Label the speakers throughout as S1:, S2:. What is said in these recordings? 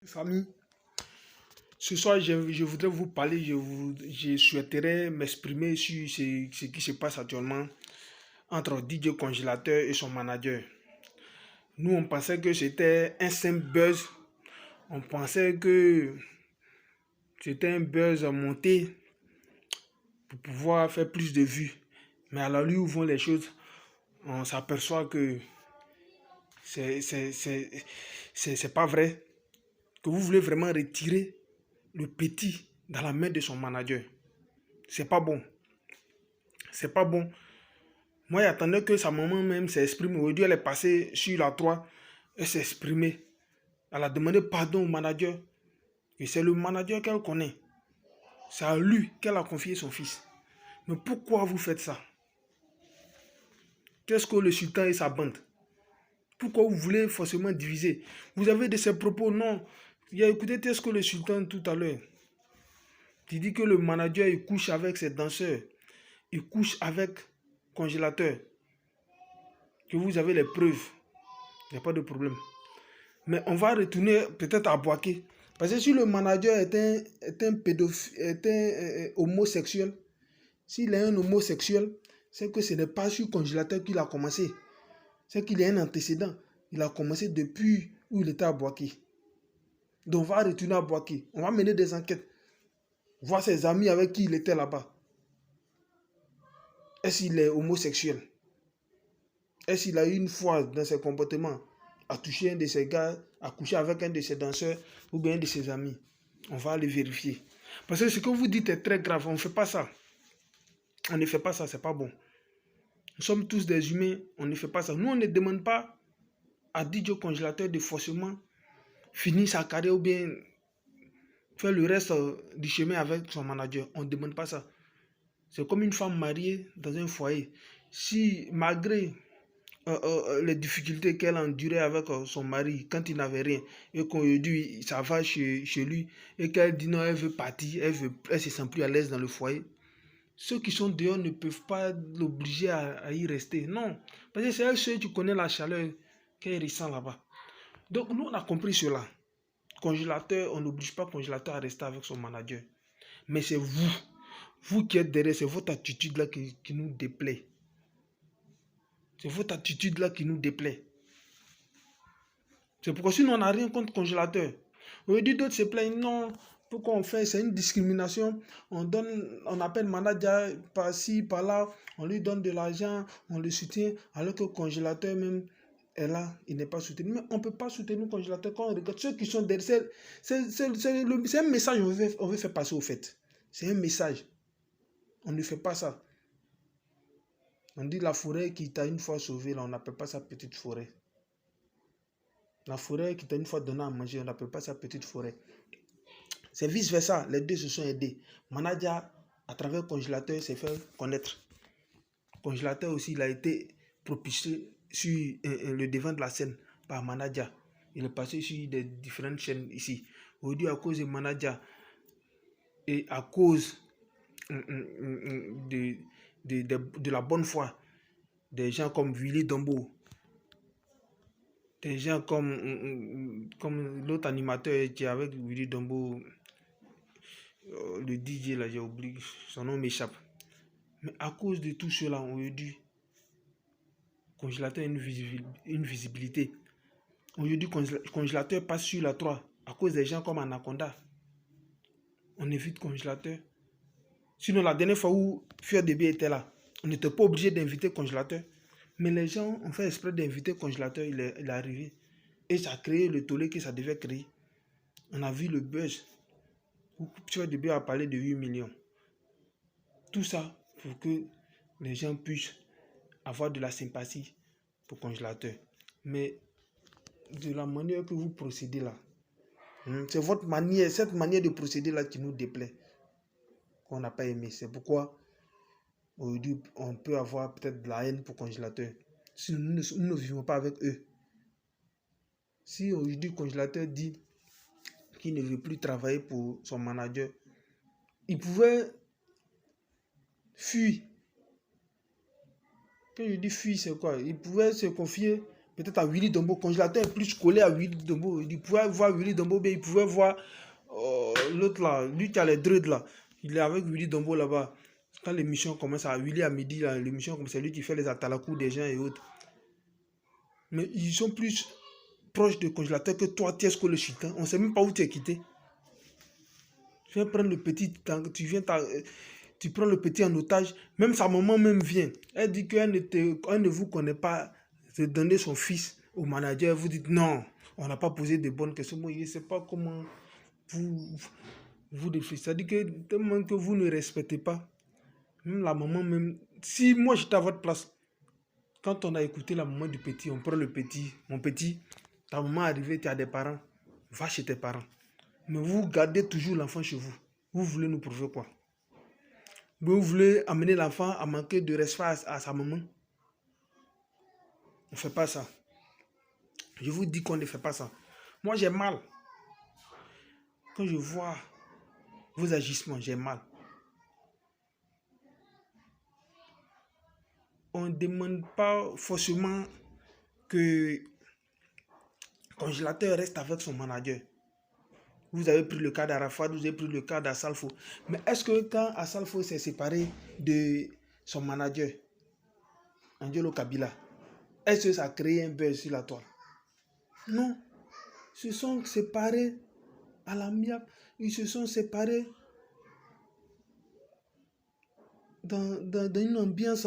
S1: Famille, ce soir, je voudrais vous parler, je souhaiterais m'exprimer sur ce qui se passe actuellement entre DJ Congélateur et son manager. Nous, on pensait que c'était un simple buzz. On pensait que c'était un buzz monté pour pouvoir faire plus de vues. Mais à la lui où vont les choses, on s'aperçoit que c'est pas vrai. Que vous voulez vraiment retirer le petit dans la main de son manager. C'est pas bon. C'est pas bon. Moi, j'attendais que sa maman même s'exprime. Aujourd'hui, elle est passée sur la 3. Elle s'est exprimée. Elle a demandé pardon au manager. Et c'est le manager qu'elle connaît. C'est à lui qu'elle a confié son fils. Mais pourquoi vous faites ça? Qu'est-ce que le sultan et sa bande? Pourquoi vous voulez forcément diviser? Vous avez de ces propos? Non. Il a écouté ce que le sultan tout à l'heure. Il dit que le manager, il couche avec ses danseurs. Il couche avec Congélateur. Que vous avez les preuves. Il n'y a pas de problème. Mais on va retourner peut-être à Boaké. Parce que si le manager est un pédophile, est un homosexuel, s'il est un homosexuel, c'est que ce n'est pas sur Congélateur qu'il a commencé. C'est qu'il y a un antécédent. Il a commencé depuis où il était à Boaké. Donc on va retourner à Boaké. On va mener des enquêtes. Voir ses amis avec qui il était là-bas. Est-ce qu'il est homosexuel? Est-ce qu'il a eu une fois dans ses comportements à toucher un de ses gars, à coucher avec un de ses danseurs ou bien un de ses amis? On va aller vérifier. Parce que ce que vous dites est très grave. On ne fait pas ça. On ne fait pas ça, c'est pas bon. Nous sommes tous des humains, on ne fait pas ça. Nous, on ne demande pas à DJ Congélateur de forcément finir sa carrière ou bien faire le reste du chemin avec son manager. On ne demande pas ça. C'est comme une femme mariée dans un foyer. Si malgré les difficultés qu'elle endurait avec son mari quand il n'avait rien et qu'on lui dit ça va chez lui et qu'elle dit non, elle veut partir, elle se sent plus à l'aise dans le foyer, ceux qui sont dehors ne peuvent pas l'obliger à y rester. Non, parce que c'est elle seule qui connaît la chaleur qu'elle ressent là-bas. Donc nous on a compris cela. Congélateur, on n'oblige pas Congélateur à rester avec son manager. Mais c'est vous qui êtes derrière, c'est votre attitude là qui nous déplaît. C'est votre attitude là qui nous déplaît. C'est pourquoi sinon on n'a rien contre Congélateur. Aujourd'hui d'autres se plaignent, non, pourquoi on fait, c'est une discrimination. On appelle manager par-ci, par-là, on lui donne de l'argent, on le soutient, alors que Congélateur même est là, il n'est pas soutenu. Mais on ne peut pas soutenir Congélateur quand on regarde ceux qui sont derrière. C'est un message qu'on veut faire passer au fait. C'est un message. On ne fait pas ça. On dit la forêt qui t'a une fois sauvé, là, on n'appelle pas ça petite forêt. La forêt qui t'a une fois donné à manger, on n'appelle pas ça petite forêt. C'est vice-versa, les deux se sont aidés. Manager, à travers Congélateur, s'est fait connaître. Congélateur aussi, il a été propulsé sur le devant de la scène par Manager. Il est passé sur des différentes chaînes ici. Aujourd'hui, à cause de Manager et à cause de la bonne foi des gens comme Willy Dombo, des gens comme l'autre animateur qui est avec Willy Dombo, le DJ là, j'ai oublié, son nom m'échappe. Mais à cause de tout cela, on lui dit Congélateur a une visibilité. Aujourd'hui, Congélateur passe sur la 3 à cause des gens comme Anaconda. On évite Congélateur. Sinon, la dernière fois où Fier Débé était là, on n'était pas obligé d'inviter Congélateur. Mais les gens ont fait exprès d'inviter Congélateur, il est arrivé. Et ça a créé le tollé que ça devait créer. On a vu le buzz. Fier Débé a parlé de 8 millions. Tout ça pour que les gens puissent avoir de la sympathie pour Congélateur. Mais de la manière que vous procédez là, c'est votre manière, cette manière de procéder là qui nous déplaît, qu'on n'a pas aimé. C'est pourquoi aujourd'hui on peut avoir peut-être de la haine pour Congélateur. Si nous ne vivons pas avec eux. Si aujourd'hui Congélateur dit qu'il ne veut plus travailler pour son manager, il pouvait fuir. Quand je dis fuir, c'est quoi? Il pouvait se confier peut-être à Willy Dombo, congélateur est plus collé à Willy Dombo. Il pouvait voir Willy Dombo, mais il pouvait voir l'autre là, lui qui a les dreads là. Il est avec Willy Dombo là-bas. Quand l'émission commence à Willy à midi, l'émission comme c'est lui qui fait les atalakou des gens et autres. Mais ils sont plus proches de congélateur que toi, Tiesco le sultan. On ne sait même pas où tu es quitté. Tu viens prendre le petit, tu prends le petit en otage. Même sa maman même vient. Elle dit qu'elle ne vous connaît pas. De donner son fils au manager. Vous dites non, on n'a pas posé de bonnes questions. Moi, je ne sais pas comment vous réfléchissez. C'est-à-dire que tellement que vous ne respectez pas. Même la maman même. Si moi j'étais à votre place, quand on a écouté la maman du petit, on prend le petit, mon petit, ta maman est arrivée, tu as des parents, va chez tes parents. Mais vous gardez toujours l'enfant chez vous. Vous voulez nous prouver quoi? Vous voulez amener l'enfant à manquer de respect à sa maman? On ne fait pas ça. Je vous dis qu'on ne fait pas ça. Moi, j'ai mal. Quand je vois vos agissements, j'ai mal. On ne demande pas forcément que le congélateur reste avec son manager. Vous avez pris le cas d'Arafat, vous avez pris le cas d'Assalfo. Mais est-ce que quand Assalfo s'est séparé de son manager, Angelo Kabila, est-ce que ça a créé un buzz sur la toile? Non. Ils se sont séparés à l'amiable. Ils se sont séparés dans une ambiance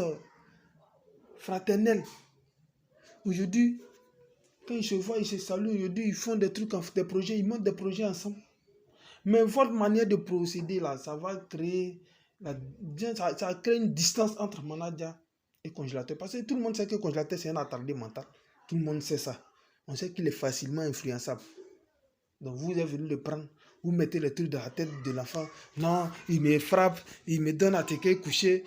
S1: fraternelle. Aujourd'hui, quand ils se voient, ils se saluent. Aujourd'hui, ils font des trucs, des projets, ils montent des projets ensemble. Mais votre manière de procéder là, ça va créer, ça crée une distance entre manager et congélateur. Parce que tout le monde sait que le congélateur c'est un attardé mental. Tout le monde sait ça. On sait qu'il est facilement influençable. Donc vous êtes venu le prendre, vous mettez les trucs dans la tête de l'enfant. Non, il me frappe, il me donne à te coucher,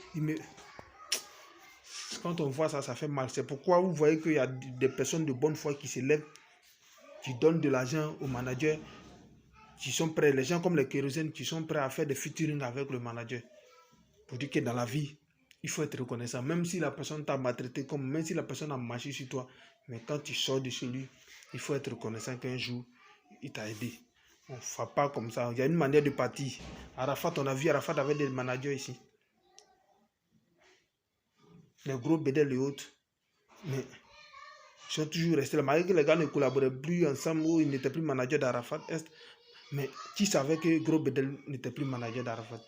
S1: Quand on voit ça, ça fait mal. C'est pourquoi vous voyez qu'il y a des personnes de bonne foi qui se lèvent, qui donnent de l'argent au manager, qui sont prêts, les gens comme les kérosènes, qui sont prêts à faire des featuring avec le manager. Pour dire que dans la vie, il faut être reconnaissant. Même si la personne t'a maltraité, même si la personne a marché sur toi, mais quand tu sors de chez lui, il faut être reconnaissant qu'un jour, il t'a aidé. On ne fait pas comme ça. Il y a une manière de partir. Arafat, on a vu Arafat avec des managers ici. Les gros bédels et autres. Mais ils sont toujours restés là. Malgré que les gars ne collaboraient plus ensemble ou ils n'étaient plus managers d'Arafat. Mais qui savait que Gros Bédel n'était plus manager d'Arafat?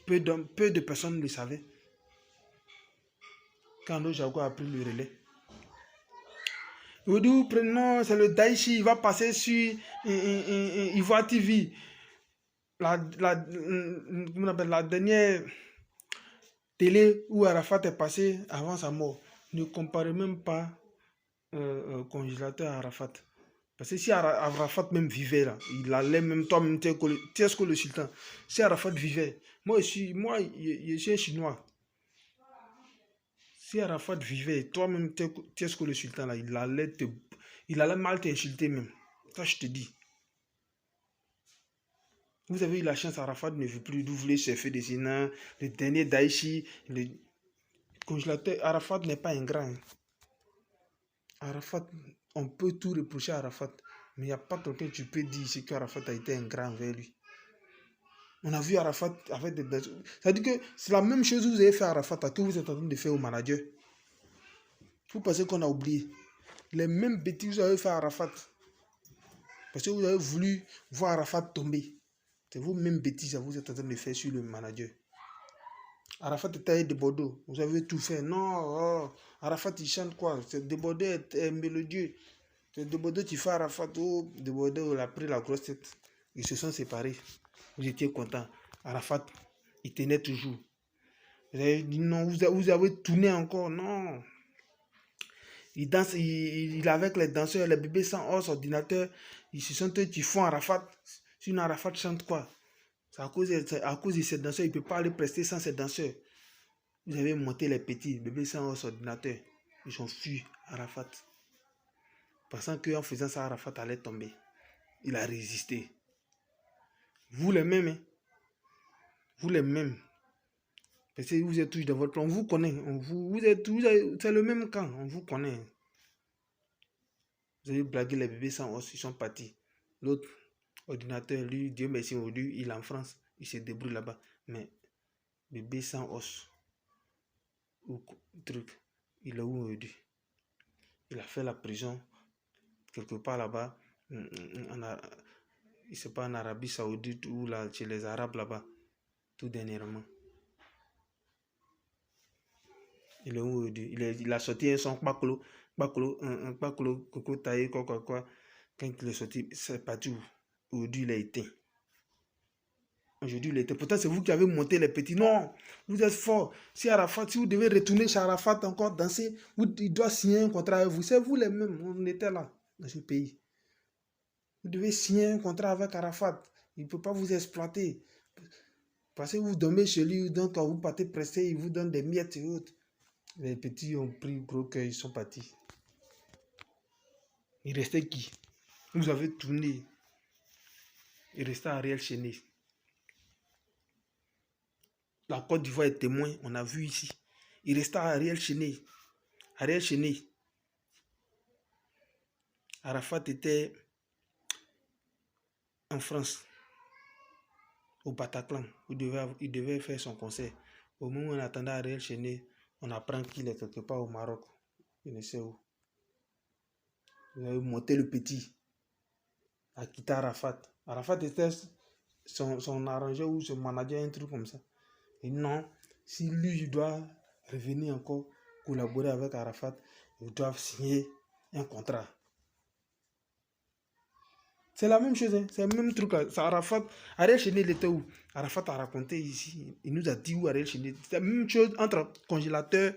S1: Peu de personnes le savaient. Quand le Jago a pris le relais. Aujourd'hui, prenons, c'est le Daichi, il va passer sur Ivoire TV. La dernière télé où Arafat est passé avant sa mort. Ne comparez même pas congélateur à Arafat. Parce que si Arafat même vivait là, il allait même toi-même, tu es ce que le sultan. Si Arafat vivait, moi je suis un Chinois. Si Arafat vivait, toi-même, tu es ce que le sultan là, il allait mal t'insulter même. Ça, je te dis. Vous avez eu la chance, Arafat ne veut plus, vous voulez cheffer des Sénats, le dernier Daïchi, le congélateur. Arafat n'est pas un grand. Arafat, on peut tout reprocher à Arafat, mais il n'y a pas quelqu'un que tu peux dire c'est qu'Arafat a été un grand envers lui. On a vu Arafat avec des... C'est-à-dire que c'est la même chose que vous avez fait à Arafat que vous êtes en train de faire au manager. Vous pensez qu'on a oublié. Les mêmes bêtises que vous avez fait à Arafat. Parce que vous avez voulu voir Arafat tomber. C'est vous mêmes bêtises que vous êtes en train de faire sur le manager. Arafat est taillé de Bordeaux. Vous avez tout fait. Non, Arafat il chante quoi? C'est de Bordeaux est mélodieux. C'est de Bordeaux qui fait Arafat. Oh, de Bordeaux il a pris la grosse tête. Ils se sont séparés. Vous étiez content. Arafat, il tenait toujours. Vous avez dit non, vous avez tourné encore. Non. Il danse, il est avec les danseurs, les bébés sans os, ordinateur. Ils se sentent qui font Arafat. Sinon Arafat chante quoi? C'est à cause de ces danseurs. Il ne peut pas aller prester sans ces danseurs. Vous avez monté les petits, bébés sans os, ordinateur. Ils ont fui Arafat. Pensant qu'en faisant ça, Arafat allait tomber. Il a résisté. Vous les mêmes, hein? Vous les mêmes. Parce que vous êtes tous dans votre plan. On vous connaît. C'est le même camp. On vous connaît. Vous avez blagué les bébés sans os, ils sont partis. L'autre ordinateur, lui, Dieu merci, aujourd'hui, il est en France. Il se débrouille là-bas. Mais bébé sans os, ou truc, il est où aujourd'hui? Il a fait la prison quelque part là-bas. Il sait pas, en Arabie Saoudite ou là, chez les Arabes là-bas. Tout dernièrement. Il est où aujourd'hui? Il a sorti un son Bakolo, un Bakolo, Coco Taillé, quoi. Quand il est sorti, c'est parti où? Aujourd'hui, il est éteint. Aujourd'hui, il était. Pourtant, c'est vous qui avez monté les petits. Non, vous êtes fort. Si Arafat, si vous devez retourner chez Arafat encore danser, il doit signer un contrat avec vous. C'est vous les mêmes. On était là, dans ce pays. Vous devez signer un contrat avec Arafat. Il ne peut pas vous exploiter. Parce que vous dormez chez lui, donc quand vous partez pressé, il vous donne des miettes et autres. Les petits ont pris gros cœur, ils sont partis. Il restait qui? Vous avez tourné. Il restait Ariel Chéné. La Côte d'Ivoire est témoin, on a vu ici. Il restait Ariel Chéné. Ariel Chéné. Arafat était en France, au Bataclan. Il devait faire son concert. Au moment où on attendait Ariel Chéné, on apprend qu'il est quelque part au Maroc. Je ne sais où. Vous avez monté le petit à quitter Arafat. Arafat était son arrangeur ou son manager, un truc comme ça. Et non, si lui, il doit revenir encore collaborer avec Arafat, ils doivent signer un contrat. C'est la même chose, hein? C'est le même truc. Arafat, Ariel Chéné, il était où? Arafat a raconté ici, il nous a dit où Ariel Chéné. C'est la même chose entre congélateur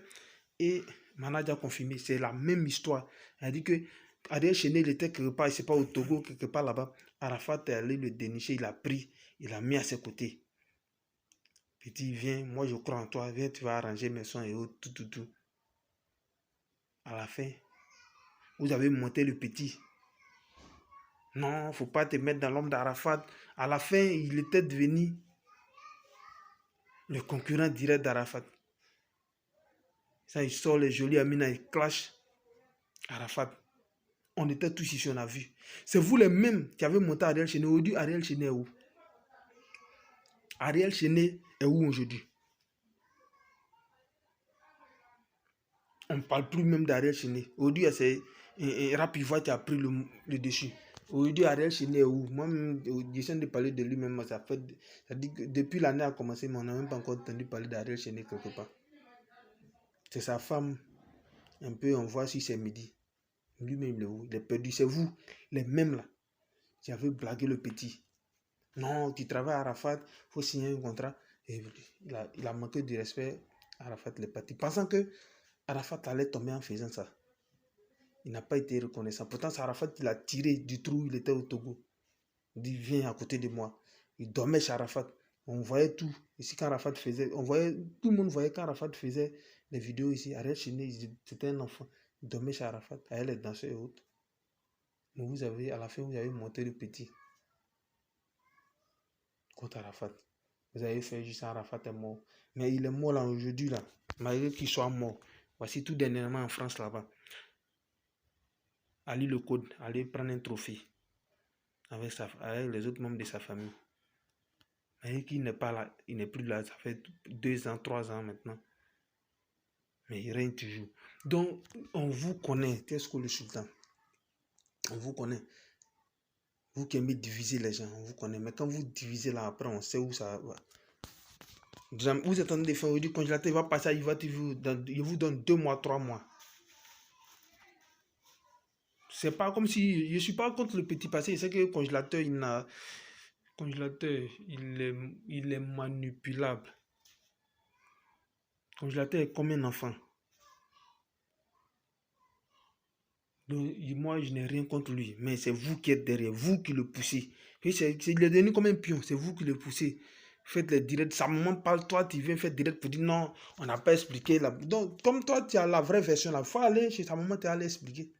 S1: et manager confirmé. C'est la même histoire. Il a dit que Ariel Chéné, il était quelque part, c'est pas au Togo, quelque part là-bas. Arafat est allé le dénicher, il a pris, il a mis à ses côtés. Petit, viens, moi je crois en toi, viens, tu vas arranger mes sons et autres, tout. À la fin, vous avez monté le petit. Non, faut pas te mettre dans l'ombre d'Arafat. À la fin, il était devenu le concurrent direct d'Arafat. Ça, il sort les jolis Amina, il clash Arafat. On était tous ici, on a vu. C'est vous les mêmes qui avez monté Ariel Chéné. Aujourd'hui, Ariel Chéné est où? Ariel Chéné est où aujourd'hui? On ne parle plus même d'Ariel Chéné. Aujourd'hui, c'est Rapivois qui a pris le dessus. Aujourd'hui, Ariel Chéné est où? Moi, j'essaie de parler de lui-même. Ça dit que depuis l'année a commencé, mais on n'a même pas encore entendu parler d'Ariel Chéné quelque part. C'est sa femme. Un peu, on voit si c'est midi. Lui-même, il est où? Il est perdu. C'est vous, les mêmes là, qui avez blagué le petit. Non, tu travailles à Arafat, il faut signer un contrat. Et il a manqué de respect à Arafat, les partis. Pensant que Arafat allait tomber en faisant ça. Il n'a pas été reconnaissant. Pourtant, c'est Arafat qui l'a tiré du trou où il était au Togo. Il dit, viens à côté de moi. Il dormait chez Arafat. On voyait tout. Ici, quand Arafat faisait, tout le monde voyait quand Arafat faisait les vidéos ici. Ariel Chéné, c'était un enfant. Il dormait chez Arafat. Elle est danseur et autres. Mais vous avez, à la fin, vous avez monté le petit contre Arafat. Vous avez fait juste Arafat est mort. Mais il est mort là aujourd'hui, là. Malgré qu'il soit mort. Voici tout dernièrement en France là-bas. Allez le code, allez prendre un trophée avec les autres membres de sa famille. Mais qu'il n'est pas là, il n'est plus là, ça fait 2 ans, 3 ans maintenant. Mais il règne toujours. Donc, on vous connaît, qu'est-ce que le sultan? On vous connaît. Vous qui aimez diviser les gens, on vous connaît. Mais quand vous divisez là, après, on sait où ça va. Vous êtes en train de faire du congélateur, il va passer à Ivoire TV, il vous donne 2 mois, 3 mois. C'est pas comme si, je suis pas contre le petit passé, c'est que le congélateur, il est manipulable. Le congélateur est comme un enfant. Donc, moi, je n'ai rien contre lui, mais c'est vous qui êtes derrière, vous qui le poussez. Il est devenu comme un pion, c'est vous qui le poussez. Faites les directs, sa maman parle, toi, tu viens faire direct pour dire non, on n'a pas expliqué. Donc, comme toi, tu as la vraie version, là, il faut aller chez sa maman, tu es allé expliquer.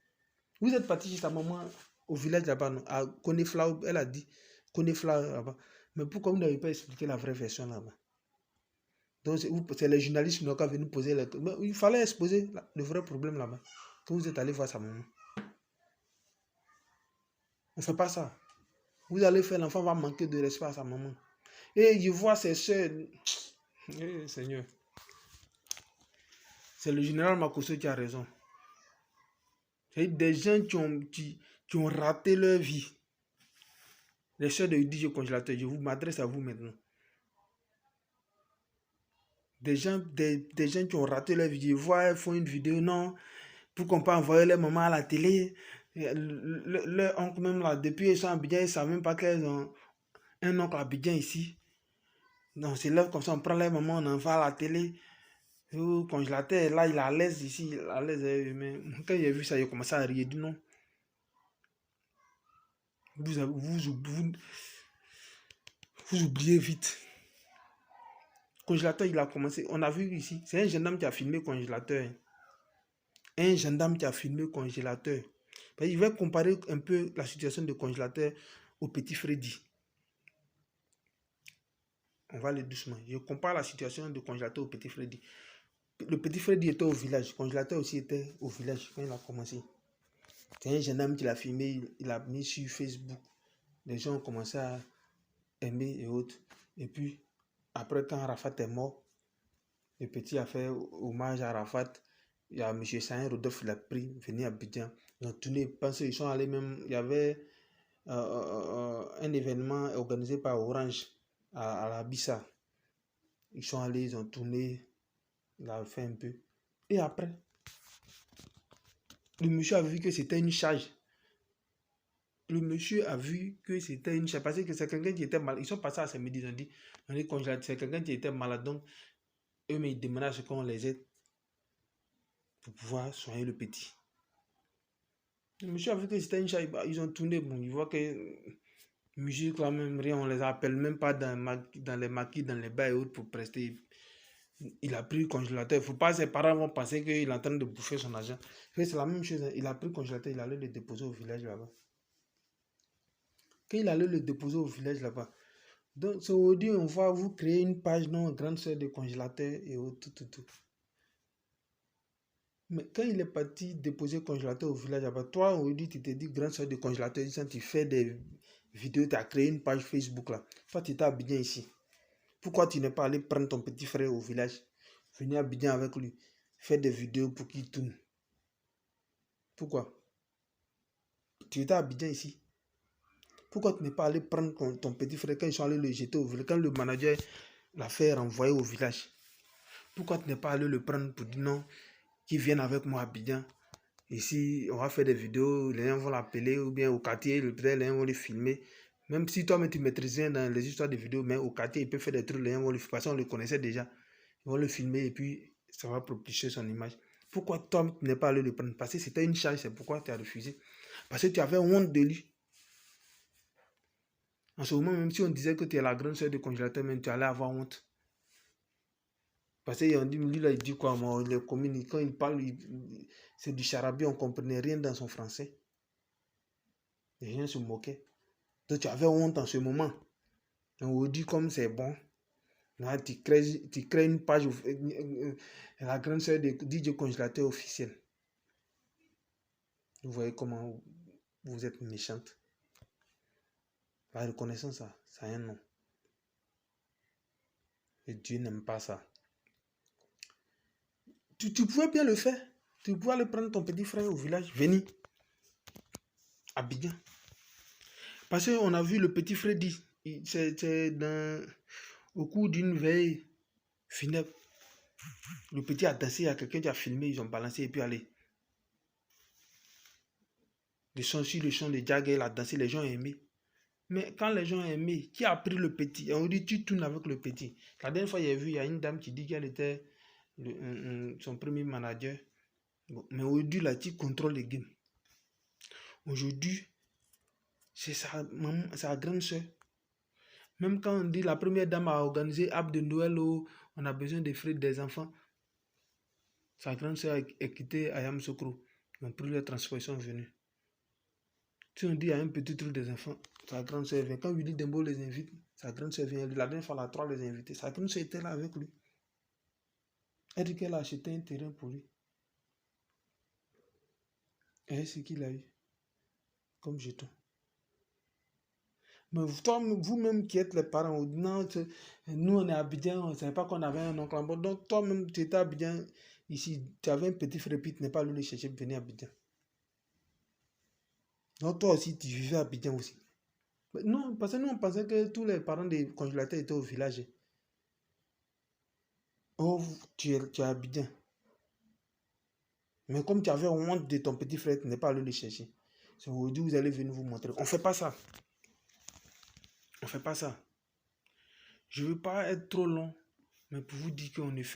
S1: Vous êtes parti chez sa maman au village là-bas, à Konefla, elle a dit Konefla là-bas. Mais pourquoi vous n'avez pas expliqué la vraie version là-bas? Donc, c'est les journalistes qui n'ont qu'à venir poser les... Mais il fallait exposer le vrai problème là-bas. Quand vous êtes allé voir sa maman. On ne fait pas ça. Vous allez faire, l'enfant va manquer de respect à sa maman. Et je vois ses soeurs. Eh, Seigneur. C'est le général Makosso qui a raison. C'est des gens qui ont raté leur vie. Les soeurs de DJ Congélateur, je vous m'adresse à vous maintenant. Des gens qui ont raté leur vie. Je vois, elles font une vidéo, non, pour qu'on puisse envoyer leur maman à la télé. Leur oncle même là, depuis ils sont à Abidjan, ils ne savent même pas qu'elles ont un oncle à Abidjan ici. Donc c'est là comme ça, on prend leur maman, on envoie à la télé. Au congélateur, là, il est à l'aise ici, il est à l'aise. Mais quand j'ai vu ça, j'ai commencé à rire. J'ai dit non. Vous oubliez vite. Congélateur, il a commencé. On a vu ici, c'est un gendarme qui a filmé congélateur. Un gendarme qui a filmé congélateur. Il va comparer un peu la situation de congélateur au petit Freddy. On va aller doucement. Je compare la situation de congélateur au petit Freddy. Le petit Freddy était au village. Le congélateur aussi était au village quand il a commencé. C'est un gendarme qui l'a filmé. Il a mis sur Facebook. Les gens ont commencé à aimer et autres. Et puis, après, quand Arafat est mort, le petit a fait hommage à Arafat. Il y a M. Sahin Rodolphe, il a pris, venu à Abidjan. Ils ont tourné, parce qu'ils sont allés même, il y avait un événement organisé par Orange à la Bissa. Ils sont allés, ils ont tourné, il a fait un peu. Et après, le monsieur a vu que c'était une charge. Le monsieur a vu que c'était une charge. Parce que c'est quelqu'un qui était malade. Ils sont passés à ce midi, ils ont dit, c'est quelqu'un qui était malade. Donc, eux, mais ils demandaient à ce qu'on les aide pour pouvoir soigner le petit. Le monsieur a vu que c'était une charge. Ils ont tourné, bon, ils voient que musique, là même, rien, on les appelle même pas dans les maquis, dans les bars et autres pour prester. Il a pris le congélateur. Il ne faut pas, ses parents vont penser qu'il est en train de bouffer son argent. C'est la même chose. Il a pris le congélateur, il allait le déposer au village là-bas. Quand il allait le déposer au village là-bas. Donc, aujourd'hui, on va vous créer une page, non, grande sœur de congélateur et autres, tout. Mais quand il est parti déposer le congélateur au village là-bas, toi, aujourd'hui, tu t'es dit grande sœur de congélateur, tu fais des vidéos, tu as créé une page Facebook là. Toi, tu étais à Abidjan ici. Pourquoi tu n'es pas allé prendre ton petit frère au village, venir à Abidjan avec lui, faire des vidéos pour qu'il tourne? Pourquoi? Tu étais à Abidjan ici. Pourquoi tu n'es pas allé prendre ton petit frère quand ils sont allés le jeter au village, quand le manager l'a fait renvoyer au village? Pourquoi tu n'es pas allé le prendre pour dire non, qu'il vienne avec moi à Abidjan? Ici, on va faire des vidéos, les gens vont l'appeler, ou bien au quartier, les gens vont les filmer. Même si toi-même tu maîtrises rien dans les histoires de vidéos, mais au quartier, il peut faire des trucs, les gens vont le filmer. Parce qu'on le connaissait déjà. Ils vont le filmer et puis ça va propulser son image. Pourquoi toi, tu n'es pas allé le prendre? Parce que c'était une charge, c'est pourquoi tu as refusé. Parce que tu avais honte de lui. En ce moment, même si on disait que tu es la grande soeur de congélateur, même tu allais avoir honte. Parce qu'on dit, lui là, il dit quoi, moi, il communique, quand il parle, c'est du charabia, on ne comprenait rien dans son français. Les gens se moquaient. Donc tu avais honte en ce moment. Donc on dit comme c'est bon. Là, tu crées une page, la grande sœur de DJ Congélateur officiel. Vous voyez comment vous êtes méchante. La reconnaissance, ça a un nom. Et Dieu n'aime pas ça. Tu pouvais bien le faire. Tu pouvais aller prendre ton petit frère au village. Venir. Abidjan. Parce qu'on a vu le petit Freddy. C'est au cours d'une veille funèbre. Le petit a dansé, il y a quelqu'un qui a filmé, ils ont balancé et puis allé. Le son sur le son de Jagger, il a dansé, les gens ont aimé. Mais quand les gens ont aimé, qui a pris le petit? On dit, tu tournes avec le petit. La dernière fois, j'ai vu, il y a une dame qui dit qu'elle était son premier manager. Bon, mais aujourd'hui, là, tu contrôles les games. Aujourd'hui, c'est sa grande soeur. Même quand on dit la première dame a organisé App de Noël où on a besoin des frais des enfants, sa grande soeur est quittée à Yamoussoukro. Ils ont pris leur transport, ils sont venus. Si on dit à un petit truc des enfants, sa grande soeur vient. Quand Willy Dembo les invite, sa grande soeur vient. La dernière fois, la 3 les invités. Sa grande soeur était là avec lui. Elle dit qu'elle a acheté un terrain pour lui. Et ce qu'il a eu comme jeton. Mais vous-même qui êtes les parents, non, nous on est à Abidjan, on ne savait pas qu'on avait un oncle en bas. Donc toi-même, tu étais à Abidjan, ici, tu avais un petit frère, puis tu n'es pas allé le chercher pour venir à Abidjan. Donc toi aussi, tu vivais à Abidjan aussi. Mais non, parce que nous on pensait que tous les parents des congélateurs étaient au village. Oh, tu es à Abidjan. Mais comme tu avais honte de ton petit frère, tu n'es pas allé le chercher. C'est aujourd'hui vous allez venir vous montrer. On ne fait pas ça. On ne fait pas ça. Je ne veux pas être trop long, mais pour vous dire qu'on est